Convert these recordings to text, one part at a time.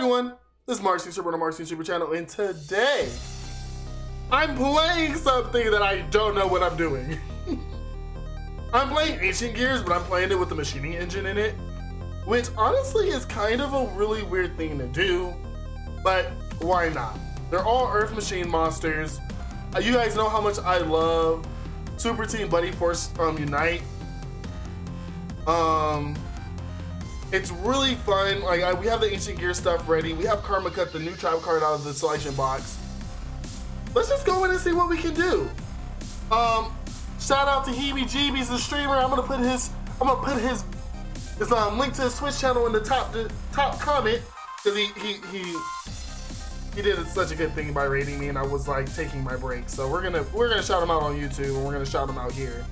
everyone, this is Marz on the Marz Super channel, and today I'm playing something that I don't know what I'm doing. I'm playing Ancient Gears, but I'm playing it with the machining engine in it, which honestly is kind of a really weird thing to do, but why not? They're all Earth Machine monsters. You guys know how much I love Super Team Buddy Force Unite. It's really fun. Like we have the Ancient Gear stuff ready. We have Karma Cut, the new trap card, out of the selection box. Let's just go in and see what we can do. Shout out to Heebie Jeebies, the streamer. I'm gonna put his link to his Twitch channel in the top comment, because he did such a good thing by rating me, and I was like taking my break. So we're gonna shout him out on YouTube, and we're gonna shout him out here.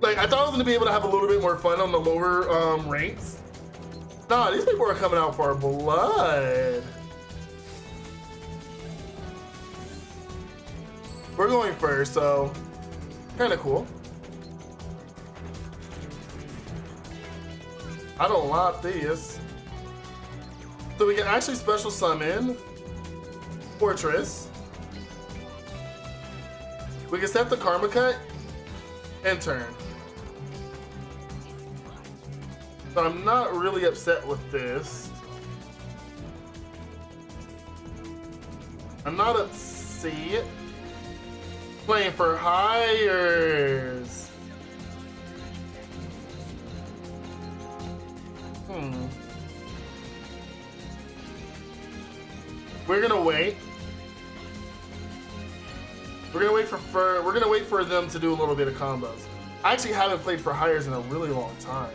Like, I thought I was gonna be able to have a little bit more fun on the lower ranks. Nah, these people are coming out for blood. We're going first, so kind of cool. I don't like this. So we can actually special summon Fortress. We can set the Karma Cut and turn. So I'm not really upset with this. I'm not upset. Playing for hires. We're gonna wait. We're gonna wait for them to do a little bit of combos. I actually haven't played for hires in a really long time.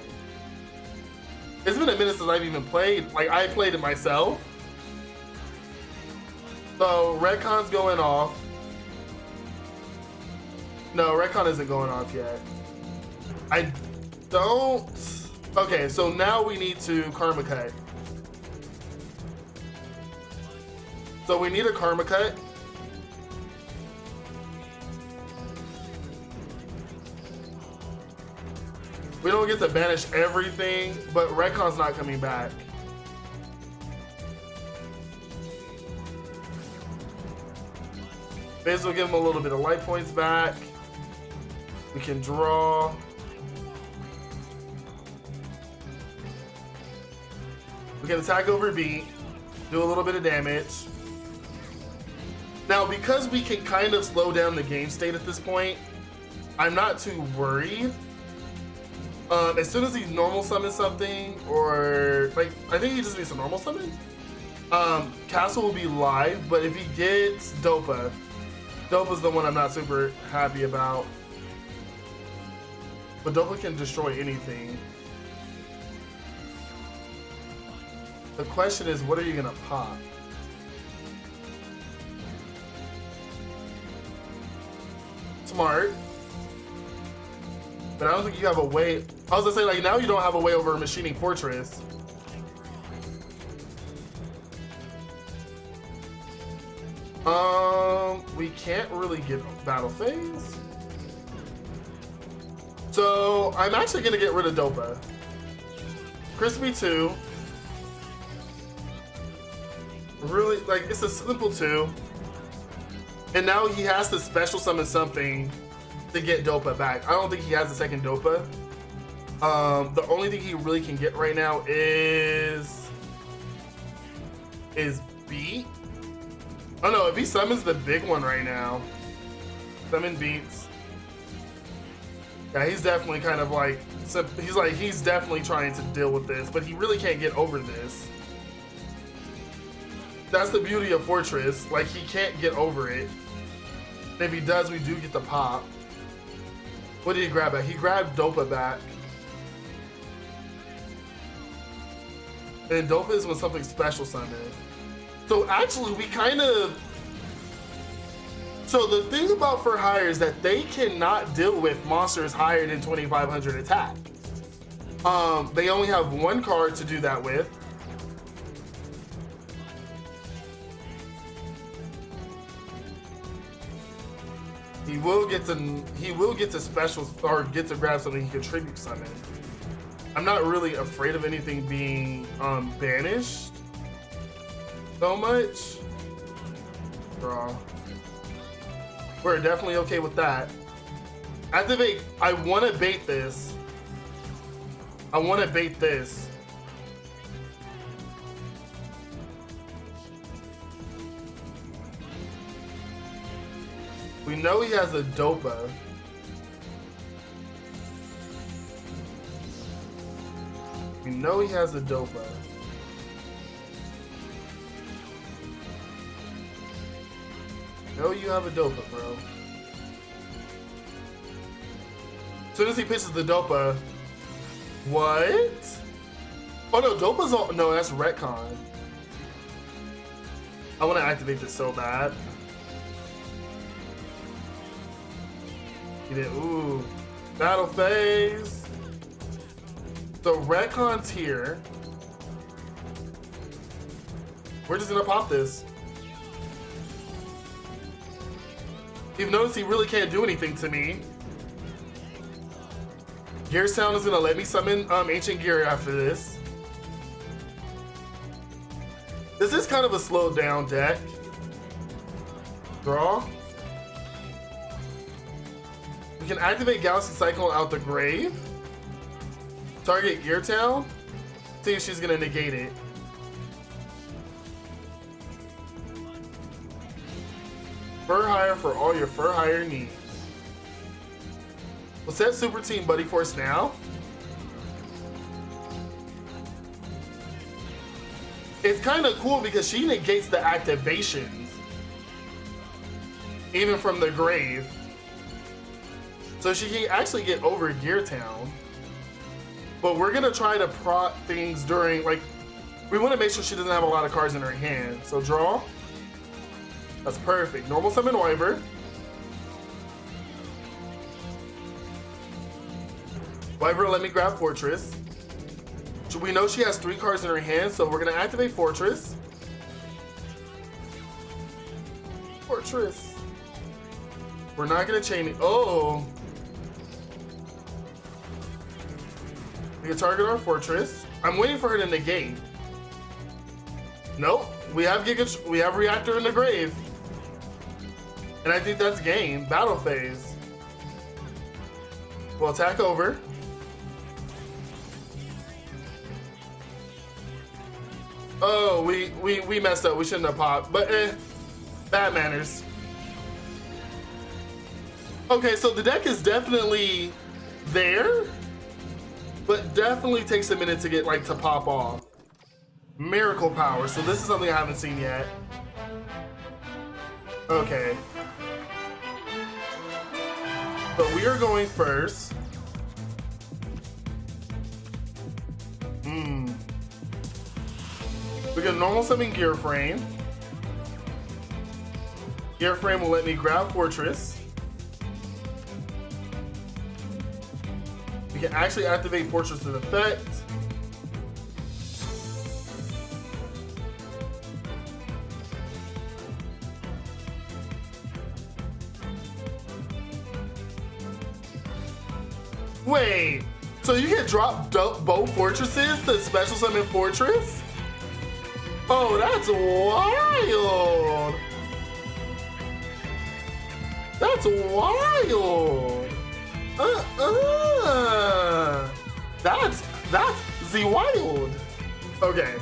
It's been a minute since I've even played. Like, I played it myself. So Redcon's going off. No, Redcon isn't going off yet. I don't. Okay, so now we need to Karma Cut. So we need a Karma Cut. We don't get to banish everything, but Redcon's not coming back. Biz will give him a little bit of life points back. We can draw. We can attack over beat, do a little bit of damage. Now, because we can kind of slow down the game state at this point, I'm not too worried. As soon as he normal summons something, or like, I think he just needs a normal summon. Castle will be live, but if he gets Dopa, Dopa's the one I'm not super happy about. But Dopa can destroy anything. The question is, what are you gonna pop? Smart. But I don't think you have a way. I was gonna say, like, now you don't have a way over a machining Fortress. We can't really get battle phase. So I'm actually gonna get rid of Dopa. Crispy 2. Really, like, it's a simple 2. And now he has to special summon something to get Dopa back. I don't think he has a second Dopa. The only thing he really can get right now is beat. Oh no, if he summons the big one right now, summon beats. Yeah, he's definitely kind of like, he's definitely trying to deal with this, but he really can't get over this. That's the beauty of Fortress. Like, he can't get over it. And if he does, we do get the pop. What did he grab back? He grabbed Dopa back. And Dopa is when something special summoned. So actually, we kind of... So the thing about for hire is that they cannot deal with monsters higher than 2,500 attack. They only have one card to do that with. He will get to special, or get to grab something he can tribute summon. I'm not really afraid of anything being banished. so much. Draw. We're definitely okay with that. Activate. I want to bait this. I want to bait this. We know he has a Dopa. We know he has a Dopa. No, you have a Dopa, bro. As soon as he pitches the Dopa. What? Oh no, Dopa's all. No, that's retcon. I want to activate this so bad. He did. Ooh. Battle phase. So retcon's here. We're just gonna pop this. You've noticed he really can't do anything to me. GEARTOWN is gonna let me summon Ancient Gear after this. This is kind of a slowed down deck. Draw. We can activate Galaxy Cyclone out the grave. Target GEARTOWN. See if she's gonna negate it. Fur hire for all your fur hire needs. We'll set Super Team Buddy Force now. It's kind of cool because she negates the activations, even from the grave. So she can actually get over GEARTOWN. But we're gonna try to prot things during, like, we want to make sure she doesn't have a lot of cards in her hand. So draw. That's perfect. Normal summon Wyvern. Wyvern, let me grab Fortress. We know she has 3 cards in her hand, so we're gonna activate Fortress. Fortress. We're not gonna chain it. Oh. We can target our Fortress. I'm waiting for her to negate. Nope. We have Reactor in the grave. And I think that's game. Battle phase. We'll attack over. Oh, we messed up. We shouldn't have popped. But bad manners. Okay, so the deck is definitely there, but definitely takes a minute to get, like, to pop off. Miracle Power. So this is something I haven't seen yet. Okay. But we are going first. We can normal summon GEARFRAME. GEARFRAME will let me grab Fortress. We can actually activate Fortress in effect. Wait, so you can drop both Fortresses to special summon Fortress? Oh, that's wild. That's wild. That's the wild. Okay,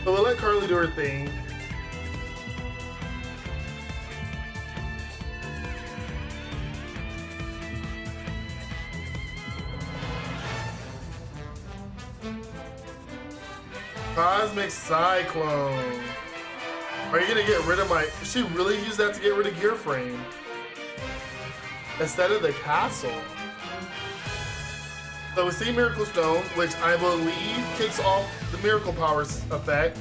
so we'll let Carly do her thing. Cosmic Cyclone. Are you gonna get rid of my... She really used that to get rid of GEARFRAME instead of the castle. So we see Miracle Stone, which I believe kicks off the Miracle Powers effect.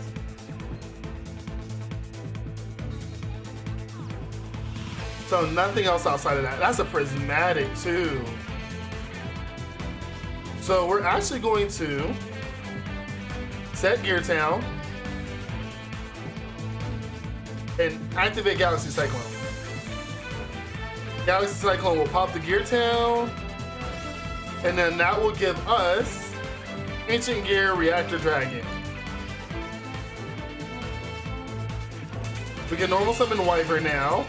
So nothing else outside of that. That's a prismatic too. So we're actually going to set GEARTOWN and activate Galaxy Cyclone. Galaxy Cyclone will pop the GEARTOWN, and then that will give us Ancient Gear Reactor Dragon. We can normal summon Wyvern now.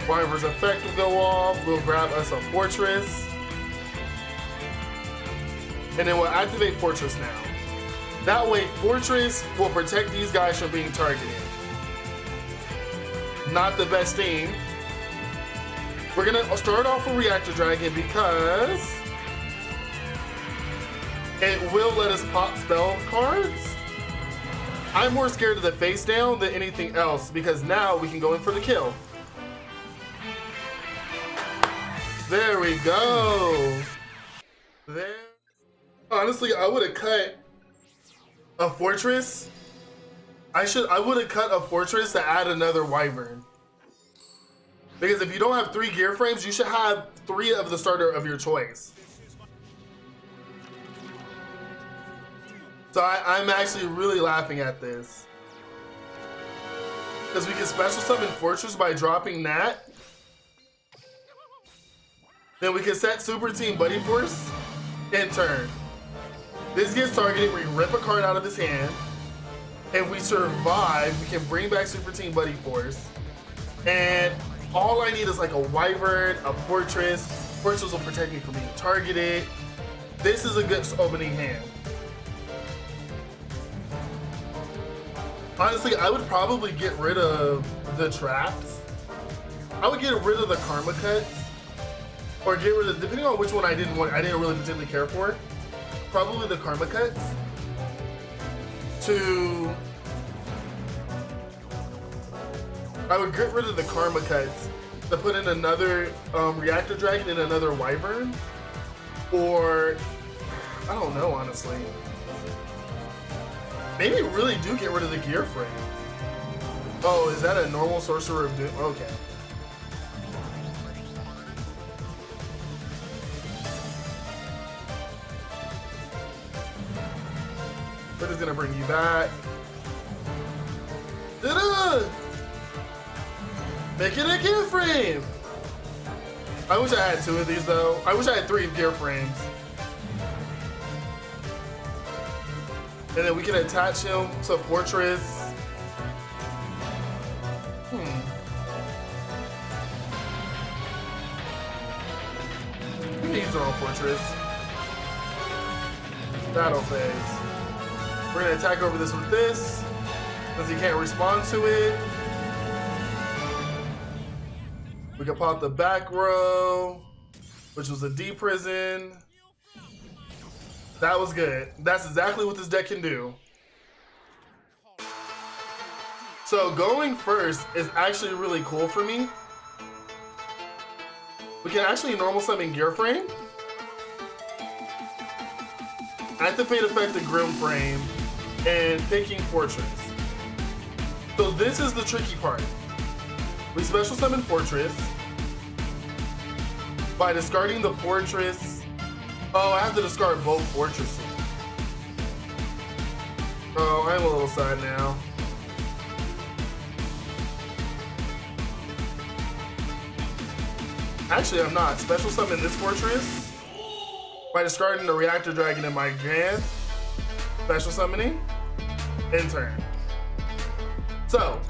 Wyvern's effect will go off. We'll grab us a Fortress. And then we'll activate Fortress now. That way, Fortress will protect these guys from being targeted. Not the best thing. We're gonna start off with Reactor Dragon because it will let us pop spell cards. I'm more scared of the face down than anything else because now we can go in for the kill. There we go. There. Honestly, I would have cut a Fortress. I would have cut a Fortress to add another Wyvern. Because if you don't have 3 gear frames, you should have 3 of the starter of your choice. So I'm actually really laughing at this. Because we can special summon Fortress by dropping that. Then we can set Super Team Buddy Force in turn. This gets targeted, we rip a card out of his hand. If we survive, we can bring back Super Team Buddy Force. And all I need is like a Wyvern, a Fortress. Fortress will protect me from being targeted. This is a good opening hand. Honestly, I would probably get rid of the traps. I would get rid of the Karma Cuts. Or get rid of, depending on which one I didn't really particularly care for. Probably the Karma Cuts. I would get rid of the Karma Cuts to put in another Reactor Dragon and another Wyvern. Or, I don't know, honestly. Maybe really do get rid of the Gear Frame. Oh, is that a normal Sorcerer of Doom? Okay. We're just gonna bring you back. Ta-da! Make it a gear frame! I wish I had 2 of these though. I wish I had 3 gear frames. And then we can attach him to Fortress. We can use our own Fortress. Battle phase. We're gonna attack over this with this, since he can't respond to it. We can pop the back row, which was a D prison. That was good. That's exactly what this deck can do. So going first is actually really cool for me. We can actually normal summon Gear Frame. Activate effect of Grim Frame. And picking Fortress. So this is the tricky part. We special summon Fortress by discarding the Fortress. Oh, I have to discard both Fortresses. Oh, I'm a little sad now. Actually, I'm not. Special summon this Fortress by discarding the Reactor Dragon in my hand. Special summoning, in turn. So,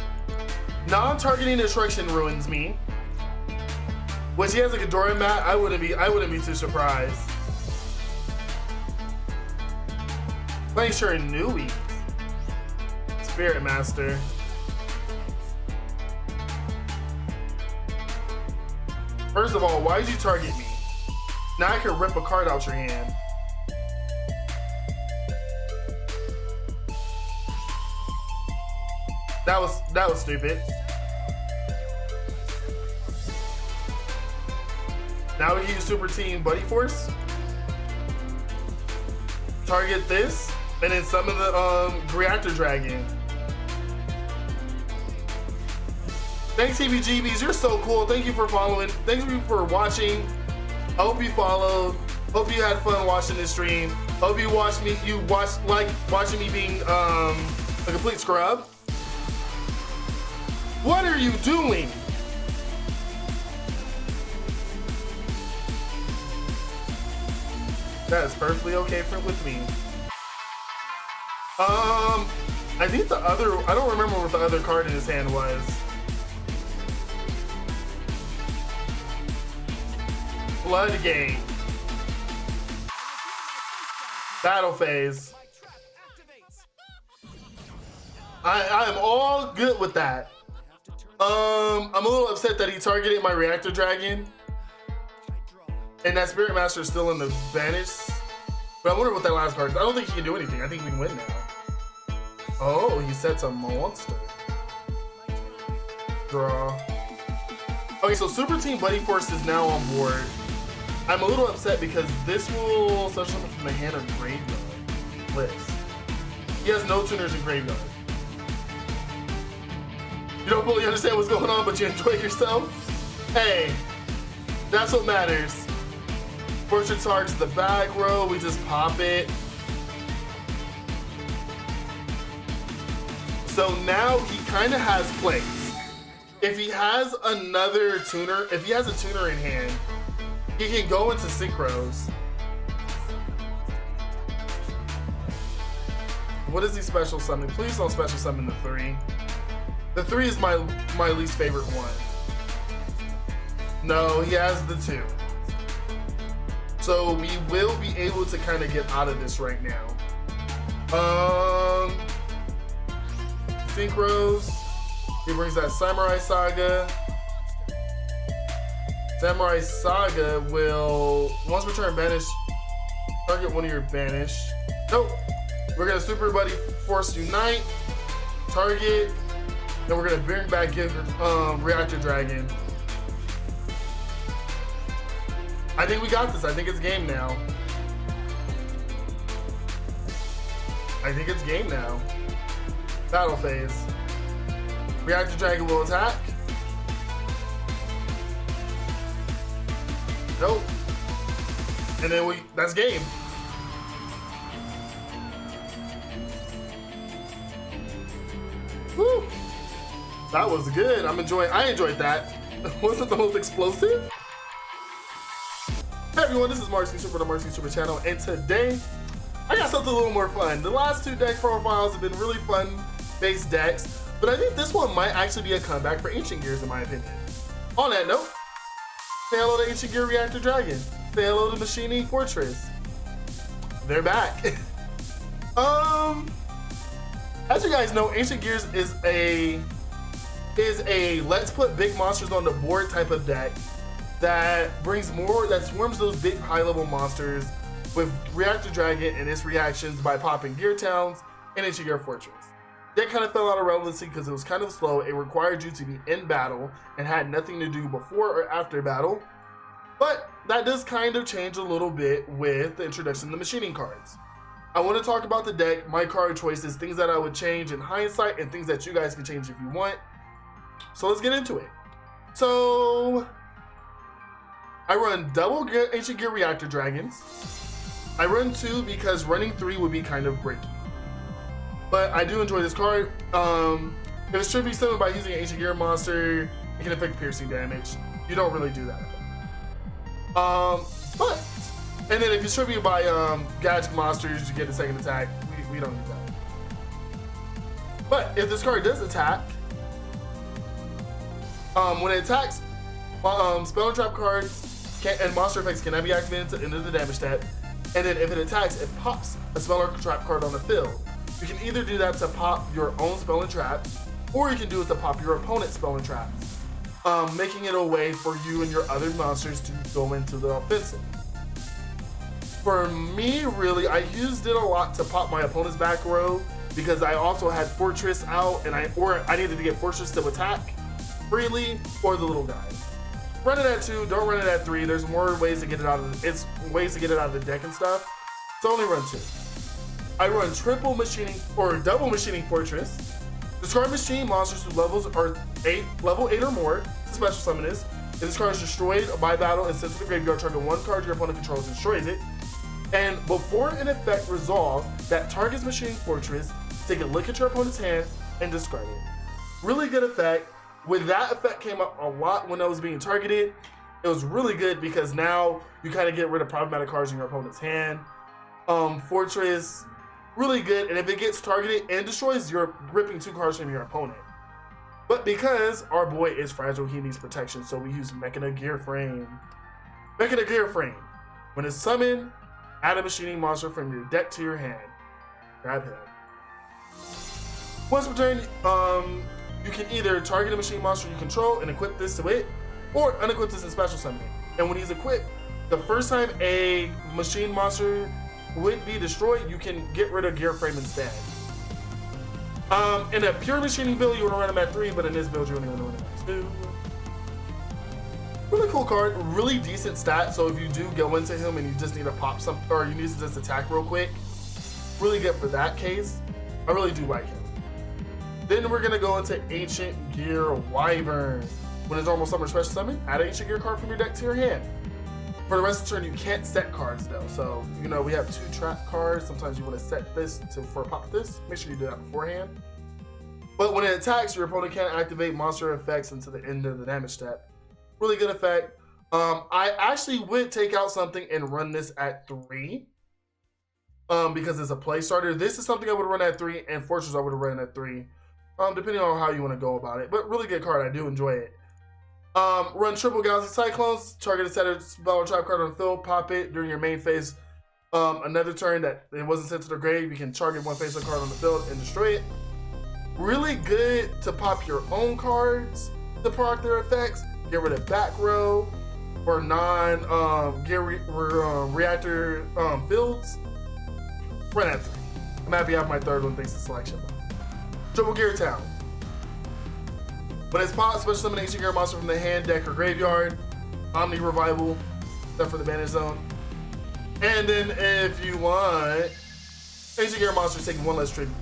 non-targeting destruction ruins me. When she has a Ghidorah mat, I wouldn't be too surprised. Playing Shiranui. Spirit Master. First of all, why did you target me? Now I can rip a card out your hand. That was stupid. Now we can use Super Team Buddy Force. Target this, and then summon the Reactor Dragon. Thanks, TBGBs. You're so cool. Thank you for following. Thank you for watching. I hope you followed. Hope you had fun watching this stream. Hope you watched me. You like watching me being a complete scrub. What are you doing? That is perfectly okay with me. I think the other, I don't remember what the other card in his hand was. Floodgate. Battle phase. I am all good with that. I'm a little upset that he targeted my Reactor Dragon. And that Spirit Master is still in the vanish. But I wonder what that last card is. I don't think he can do anything. I think we can win now. Oh, he sets a monster. Draw. Okay, so Super Team Buddy Force is now on board. I'm a little upset because this will such something from the hand or graveyard list. He has no tuners in graveyard. You don't fully understand what's going on, but you enjoy yourself? Hey, that's what matters. Fortune targets the back row, we just pop it. So now he kind of has plays. If he has another tuner, if he has a tuner in hand, he can go into synchros. What is he special summoning? Please don't special summon the 3. The 3 is my least favorite one. No, he has the 2. So we will be able to kind of get out of this right now. Synchros. He brings that Samurai Saga. Samurai Saga will, once per turn, banish, target one of your banish. Nope. We're gonna Super Buddy Force Unite, target, then we're gonna bring back Reactor Dragon. I think we got this. I think it's game now. I think it's game now. Battle phase. Reactor Dragon will attack. Nope. And then that's game. Woo. That was good. I enjoyed that. Was it the most explosive? Hey everyone, this is Marz Super, the Marz Super channel, and today I got something a little more fun. The last 2 deck profiles have been really fun-based decks, but I think this one might actually be a comeback for Ancient Gears in my opinion. On that note, say hello to Ancient Gear Reactor Dragon. Say hello to Machina Fortress. They're back. As you guys know, Ancient Gears is a let's put big monsters on the board type of deck that swarms those big high-level monsters with Reactor Dragon and its reactions by popping GEARTOWNs and Ancient Gear Fortress. That kind of fell out of relevancy because it was kind of slow. It required you to be in battle and had nothing to do before or after battle. But that does kind of change a little bit with the introduction of the machining cards. I want to talk about the deck, my card choices, things that I would change in hindsight, and things that you guys can change if you want. So let's get into it. So I run double Ancient Gear Reactor Dragons. I run 2 because running 3 would be kind of breaky. But I do enjoy this card. If it should be summoned by using an Ancient Gear monster, it can affect piercing damage. You don't really do that. And then if you should be by gadget monsters, you get a second attack. We don't need that. But if this card does attack, when it attacks, spell and trap cards and monster effects cannot be activated until the end of the damage step. And then if it attacks, it pops a spell or trap card on the field. You can either do that to pop your own spell and trap, or you can do it to pop your opponent's spell and traps, making it a way for you and your other monsters to go into the offensive. For me, really, I used it a lot to pop my opponent's back row because I also had Fortress out, and I needed to get Fortress to attack freely or the little guy. Run it at 2, don't run it at 3. There's more ways to get it out of the deck and stuff. So only run 2. I run triple machining or double machining Fortress. Discard machine monsters whose levels are level 8 or more. The special summon is. If this card is destroyed by battle and sent to the graveyard, target 1 card your opponent controls and destroys it. And before an effect resolves that targets Machining Fortress, take a look at your opponent's hand and discard it. Really good effect. With that effect came up a lot when I was being targeted. It was really good because now you kind of get rid of problematic cards in your opponent's hand. Fortress Really good, and if it gets targeted and destroys, you're ripping 2 cards from your opponent. But because our boy is fragile, he needs protection, so we use Machina GEARFRAME. Machina GEARFRAME. When it's summoned, add a machining monster from your deck to your hand. Grab him. Once per turn, you can either target a machine monster you control and equip this to it, or unequip this and special summon it. And when he's equipped, the first time a machine monster would be destroyed, you can get rid of GEARFRAME instead. In a pure machining build, you want to run him at 3, but in this build, you only want to run him at 2. Really cool card, really decent stat. So if you do go into him and you just need to pop something, or you need to just attack real quick, really good for that case. I really do like him. Then we're gonna go into Ancient Gear Wyvern. When it's normal summon or special summon, add an Ancient Gear card from your deck to your hand. For the rest of the turn, you can't set cards though. So, you know, we have 2 trap cards. Sometimes you want to set this for pop this. Make sure you do that beforehand. But when it attacks, your opponent can't activate monster effects until the end of the damage step. Really good effect. I actually would take out something and run this at 3. Because it's a play starter. This is something I would run at 3, and Fortress I would run at 3. Depending on how you want to go about it. But really good card. I do enjoy it. Run triple Galaxy Cyclones, target a set of spell or trap card on the field, pop it during your main phase. Another turn that it wasn't sent to the grave, you can target 1 face card on the field and destroy it. Really good to pop your own cards to proc their effects, get rid of back row or reactor fields. Run at 3. I'm happy I have my 3rd one thanks to selection. Triple GEARTOWN. When it's popped, special summon Ancient Gear monster from the hand, deck, or graveyard. Omni Revival, except for the Bandage Zone. And then if you want, Ancient Gear monster taking 1 less tribute.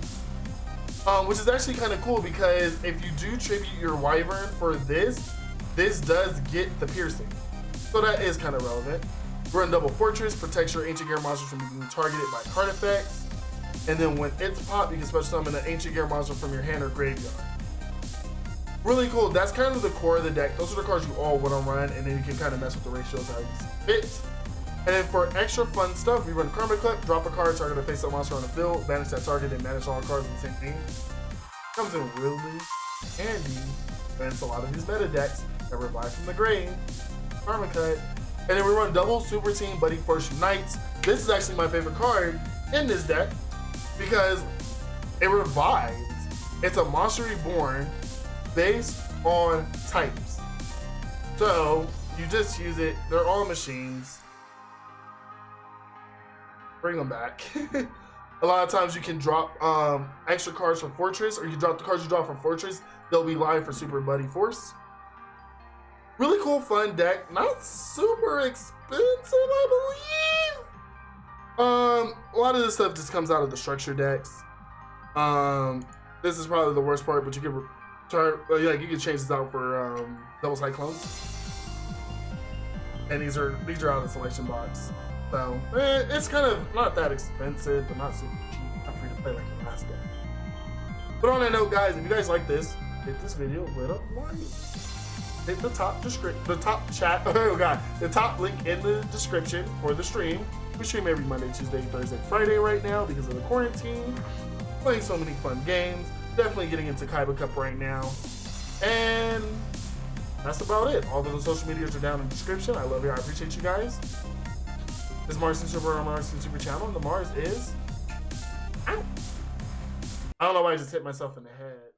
Which is actually kind of cool because if you do tribute your Wyvern for this does get the piercing. So that is kind of relevant. Run double Fortress, protects your Ancient Gear monsters from being targeted by card effects. And then when it's popped, you can special summon an Ancient Gear monster from your hand or graveyard. Really cool. That's kind of the core of the deck. Those are the cards you all want to run, and then you can kind of mess with the ratios how you see fit. And then for extra fun stuff, we run Karma Clip, drop a card, target a face-up monster on the field, banish that target, and manage all cards in the same thing. Comes in really handy against a lot of these meta decks that revive from the grave. Karma Cut. And then we run double Super Team Buddy Force Unites. This is actually my favorite card in this deck because it revives. It's a Monster Reborn based on types. So you just use it. They're all machines. Bring them back. A lot of times you can drop extra cards from Fortress, or you drop the cards you draw from Fortress. They'll be live for Super Buddy Force. Really cool, fun deck. Not super expensive, I believe. A lot of this stuff just comes out of the structure decks. This is probably the worst part, but you can you can change this out for double Cyclones. And these are out of the selection box. So it's kind of not that expensive, but not super cheap. Not free to play like the last deck. But on that note, guys, if you guys like this, hit this video with a like. Hit the top link in the description for the stream. We stream every Monday, Tuesday, Thursday, Friday right now because of the quarantine. Playing so many fun games. Definitely getting into Kaiba Cup right now. And that's about it. All of the social medias are down in the description. I love you. I appreciate you guys. This is Marz Super on Marz Super channel, and the Marz is out. I don't know why I just hit myself in the head.